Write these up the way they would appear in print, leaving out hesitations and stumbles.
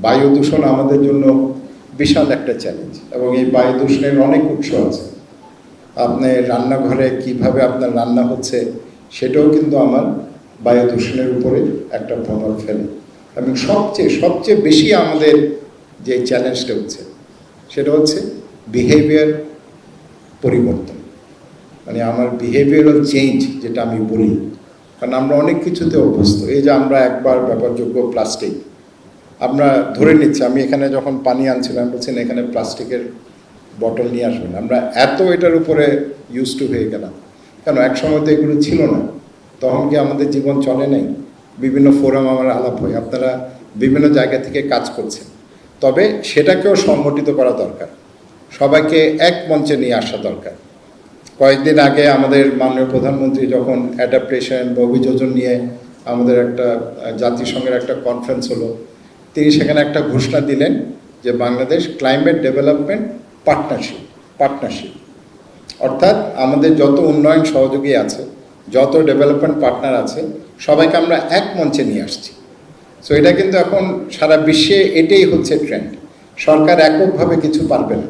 বায়ু দূষণ আমাদের জন্য বিশাল একটা চ্যালেঞ্জ, এবং এই বায়ু দূষণের অনেক উৎস আছে। আপনি রান্নাঘরে কিভাবে আপনার রান্না হচ্ছে সেটাও কিন্তু আমার বায়ু দূষণের উপরে একটা প্রভাব ফেলে। এবং সবচেয়ে বেশি আমাদের যে চ্যালেঞ্জটা হচ্ছে সেটা হচ্ছে বিহেভিয়ার পরিবর্তন, মানে আমার বিহেভিয়ারাল চেঞ্জ যেটা আমি বলি। কারণ আমরা অনেক কিছুতে অভ্যস্ত। এই যে আমরা একবার ব্যবহারযোগ্য প্লাস্টিক আমরা ধরে নিচ্ছি, আমি এখানে যখন পানি আনছিলাম বলছি না এখানে প্লাস্টিকের বটল নিয়ে আসবেন, আমরা এত এটার উপরে ইউজ টু হয়ে গেলাম। কেন, এক সময় তো এগুলো ছিল না, তখন কি আমাদের জীবন চলে নাই? বিভিন্ন ফোরাম আমার আলাপ হয়, আপনারা বিভিন্ন জায়গা থেকে কাজ করছেন, তবে সেটাকেও সংগঠিত করা দরকার, সবাইকে এক মঞ্চে নিয়ে আসা দরকার। কয়েকদিন আগে আমাদের মাননীয় প্রধানমন্ত্রী যখন অ্যাডাপ্টেশন বা অভিযোজন নিয়ে আমাদের একটা জাতিসংঘের একটা কনফারেন্স হলো, তিনি সেখানে একটা ঘোষণা দিলেন যে বাংলাদেশ ক্লাইমেট ডেভেলপমেন্ট পার্টনারশিপ, অর্থাৎ আমাদের যত উন্নয়ন সহযোগী আছে, যত ডেভেলপমেন্ট পার্টনার আছে, সবাইকে আমরা এক মঞ্চে নিয়ে আসছি। সো এটা কিন্তু এখন সারা বিশ্বে এটাই হচ্ছে ট্রেন্ড। সরকার এককভাবে কিছু পারবে না,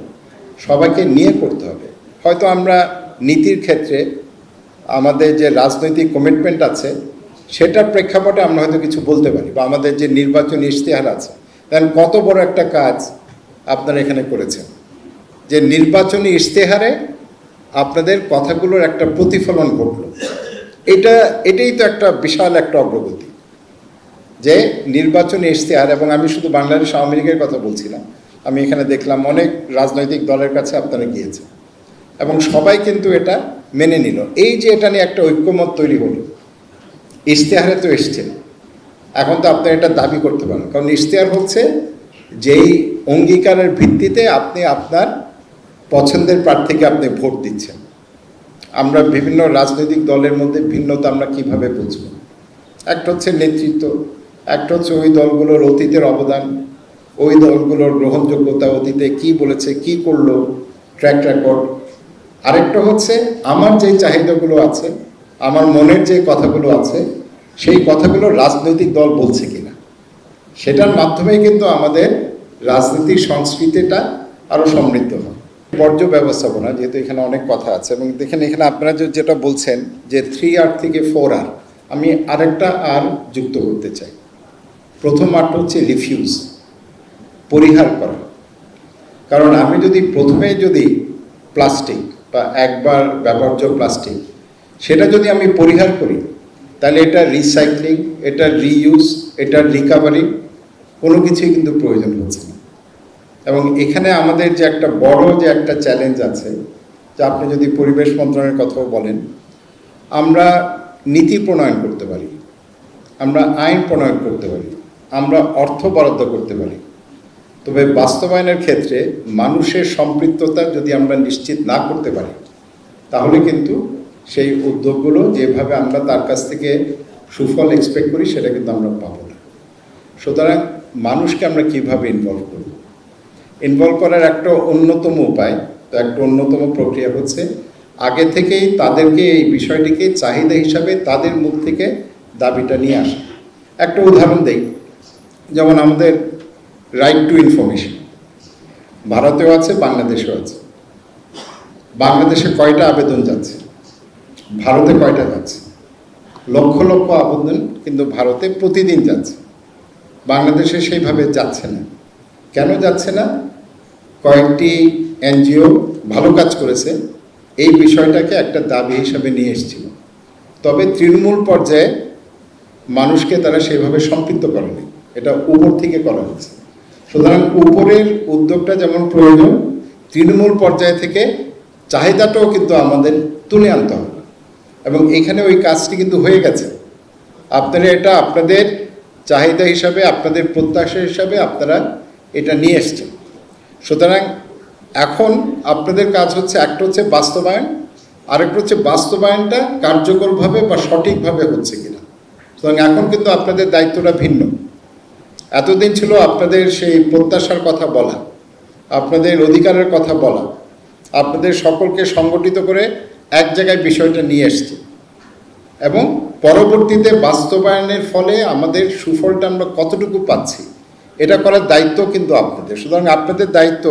সবাইকে নিয়ে করতে হবে। হয়তো আমরা নীতির ক্ষেত্রে আমাদের যে রাজনৈতিক কমিটমেন্ট আছে সেটার প্রেক্ষাপটে আমরা হয়তো কিছু বলতে পারি, বা আমাদের যে নির্বাচনী ইশতেহার আছে, কারণ কত বড় একটা কাজ আপনারা এখানে করেছেন যে নির্বাচনী ইশতেহারে আপনাদের কথাগুলোর একটা প্রতিফলন ঘটলো। এটাই তো একটা বিশাল একটা অগ্রগতি যে নির্বাচনী ইশতেহার। এবং আমি শুধু বাংলাদেশ আওয়ামী লীগের কথা বলছি না, আমি এখানে দেখলাম অনেক রাজনৈতিক দলের কাছে আপনারা গিয়েছেন এবং সবাই কিন্তু এটা মেনে নিল। এই যে এটা নিয়ে একটা ঐক্যমত তৈরি হলো, ইশতেহারে তো এসছেন, এখন তো আপনি এটা দাবি করতে পারেন, কারণ ইশতেহার হচ্ছে যেই অঙ্গীকারের ভিত্তিতে আপনি আপনার পছন্দের প্রার্থীকে আপনি ভোট দিচ্ছেন। আমরা বিভিন্ন রাজনৈতিক দলের মধ্যে ভিন্নতা আমরা কিভাবে বুঝব? একটা হচ্ছে নেতৃত্ব, একটা হচ্ছে ওই দলগুলোর অতীতের অবদান, ওই দলগুলোর গ্রহণযোগ্যতা, অতীতে কি বলেছে, কি করলো, ট্র্যাক রেকর্ড। আরেকটা হচ্ছে আমার যে চাহিদাগুলো আছে, আমার মনের যে কথাগুলো আছে, সেই কথাগুলো রাজনৈতিক দল বলছে কিনা, সেটার মাধ্যমেই কিন্তু আমাদের রাজনীতির সংস্কৃতিটা আরও সমৃদ্ধ হয়। বর্জ্য ব্যবস্থাপনা, যেহেতু এখানে অনেক কথা আছে, এবং দেখেন এখানে আপনারা যেটা বলছেন যে 3R থেকে 4R, আমি আরেকটা আর যুক্ত করতে চাই। প্রথম আরটা হচ্ছে রিফিউজ, পরিহার করা। কারণ আমি যদি প্লাস্টিক বা একবার ব্যবহার্য প্লাস্টিক সেটা যদি আমি পরিহার করি, তাহলে এটা রিসাইক্লিং, এটা রিইউজ, এটা রিকভারি কোনো কিছুই কিন্তু প্রয়োজন হচ্ছে না। এবং এখানে আমাদের যে একটা বড় যে একটা চ্যালেঞ্জ আছে, যে আপনি যদি পরিবেশ মন্ত্রণালয়ের কথাও বলেন, আমরা নীতি প্রণয়ন করতে পারি, আমরা আইন প্রণয়ন করতে পারি, আমরা অর্থ বরাদ্দ করতে পারি, তবে বাস্তবায়নের ক্ষেত্রে মানুষের সম্পৃক্ততা যদি আমরা নিশ্চিত না করতে পারি, তাহলে কিন্তু সেই উদ্যোগগুলো যেভাবে আমরা তার কাছ থেকে সুফল এক্সপেক্ট করি সেটা কিন্তু আমরা পাবো না। সুতরাং মানুষকে আমরা কীভাবে ইনভলভ করার একটা অন্যতম উপায়, তো একটা অন্যতম প্রক্রিয়া হচ্ছে আগে থেকেই তাদেরকে এই বিষয়টিকে চাহিদা হিসাবে তাদের মুখ থেকে দাবিটা নিয়ে আসা। একটা উদাহরণ দেই, যেমন আমাদের রাইট টু ইনফরমেশন ভারতেও আছে, বাংলাদেশেও আছে। বাংলাদেশে কয়টা আবেদন যাচ্ছে, ভারতে কয়টা যাচ্ছে? লক্ষ লক্ষ আবেদন কিন্তু ভারতে প্রতিদিন যাচ্ছে, বাংলাদেশে সেইভাবে যাচ্ছে না। কেন যাচ্ছে না? কয়েকটি এনজিও ভালো কাজ করেছে, এই বিষয়টাকে একটা দাবি হিসাবে নিয়ে এসেছিল, তবে তৃণমূল পর্যায়ে মানুষকে তারা সেভাবে সম্পৃক্ত করেনি, এটা উপর থেকে করা হয়েছে। সুতরাং উপরের উদ্যোগটা যেমন প্রয়োজন, তৃণমূল পর্যায় থেকে চাহিদাটাও কিন্তু আমাদের তুলে আনতে হবে, এবং এখানে ওই কাজটি কিন্তু হয়ে গেছে। আপনারা এটা আপনাদের চাহিদা হিসাবে, আপনাদের প্রত্যাশা হিসাবে আপনারা এটা নিয়ে এসছেন। সুতরাং এখন আপনাদের কাজ হচ্ছে, একটা হচ্ছে বাস্তবায়ন, আরেকটা হচ্ছে বাস্তবায়নটা কার্যকরভাবে বা সঠিকভাবে হচ্ছে কিনা। সুতরাং এখন কিন্তু আপনাদের দায়িত্বটা ভিন্ন। এতদিন ছিল আপনাদের সেই প্রত্যাশার কথা বলা, আপনাদের অধিকারের কথা বলা, আপনাদের সকলকে সংগঠিত করে এক জায়গায় বিষয়টা নিয়ে এসছে, এবং পরবর্তীতে বাস্তবায়নের ফলে আমাদের সুফলটা আমরা কতটুকু পাচ্ছি এটা করার দায়িত্ব কিন্তু আপনাদের। সুতরাং আপনাদের দায়িত্ব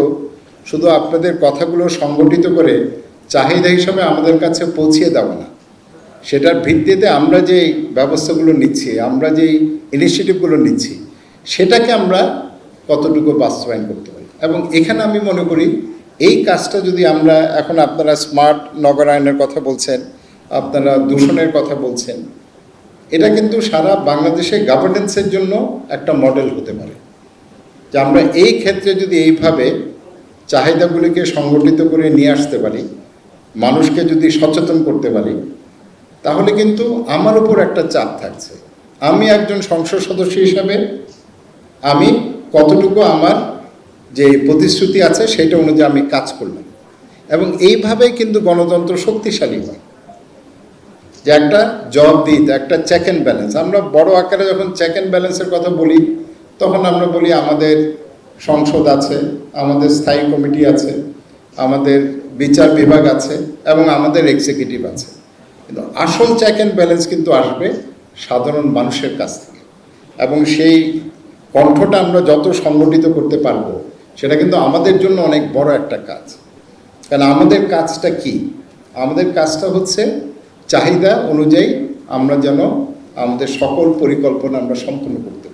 শুধু আপনাদের কথাগুলো সংগঠিত করে চাহিদা হিসাবে আমাদের কাছে পৌঁছিয়ে দেওয়া না, সেটার ভিত্তিতে আমরা যেই ব্যবস্থাগুলো নিচ্ছি, আমরা যেই ইনিশিয়েটিভগুলো নিচ্ছি, সেটাকে আমরা কতটুকু বাস্তবায়ন করতে পারি। এবং এখানে আমি মনে করি এই কাজটা যদি আমরা, এখন আপনারা স্মার্ট নগরায়নের কথা বলছেন, আপনারা দূষণের কথা বলছেন, এটা কিন্তু সারা বাংলাদেশে গভর্নেন্সের জন্য একটা মডেল হতে পারে, যে আমরা এই ক্ষেত্রে যদি এইভাবে চাহিদাগুলিকে সংগঠিত করে নিয়ে আসতে পারি, মানুষকে যদি সচেতন করতে পারি, তাহলে কিন্তু আমার উপর একটা চাপ থাকছে। আমি একজন সংসদ সদস্য হিসাবে আমি কতটুকু আমার যে প্রতিশ্রুতি আছে সেটা অনুযায়ী আমি কাজ করলাম, এবং এইভাবেই কিন্তু গণতন্ত্র শক্তিশালী হয়, যে একটা জবাবদিহিতা, একটা চেক অ্যান্ড ব্যালেন্স। আমরা বড় আকারে যখন চেক অ্যান্ড ব্যালেন্সের কথা বলি, তখন আমরা বলি আমাদের সংসদ আছে, আমাদের স্থায়ী কমিটি আছে, আমাদের বিচার বিভাগ আছে, এবং আমাদের এক্সিকিউটিভ আছে। কিন্তু আসল চেক অ্যান্ড ব্যালেন্স কিন্তু আসবে সাধারণ মানুষের কাছ থেকে, এবং সেই কণ্ঠটা আমরা যত সংগঠিত করতে পারবো, সেটা কিন্তু আমাদের জন্য অনেক বড় একটা কাজ। কারণ আমাদের কাজটা কি? আমাদের কাজটা হচ্ছে চাহিদা অনুযায়ী আমরা যেন আমাদের সকল পরিকল্পনা আমরা সম্পূর্ণ করতে পারি।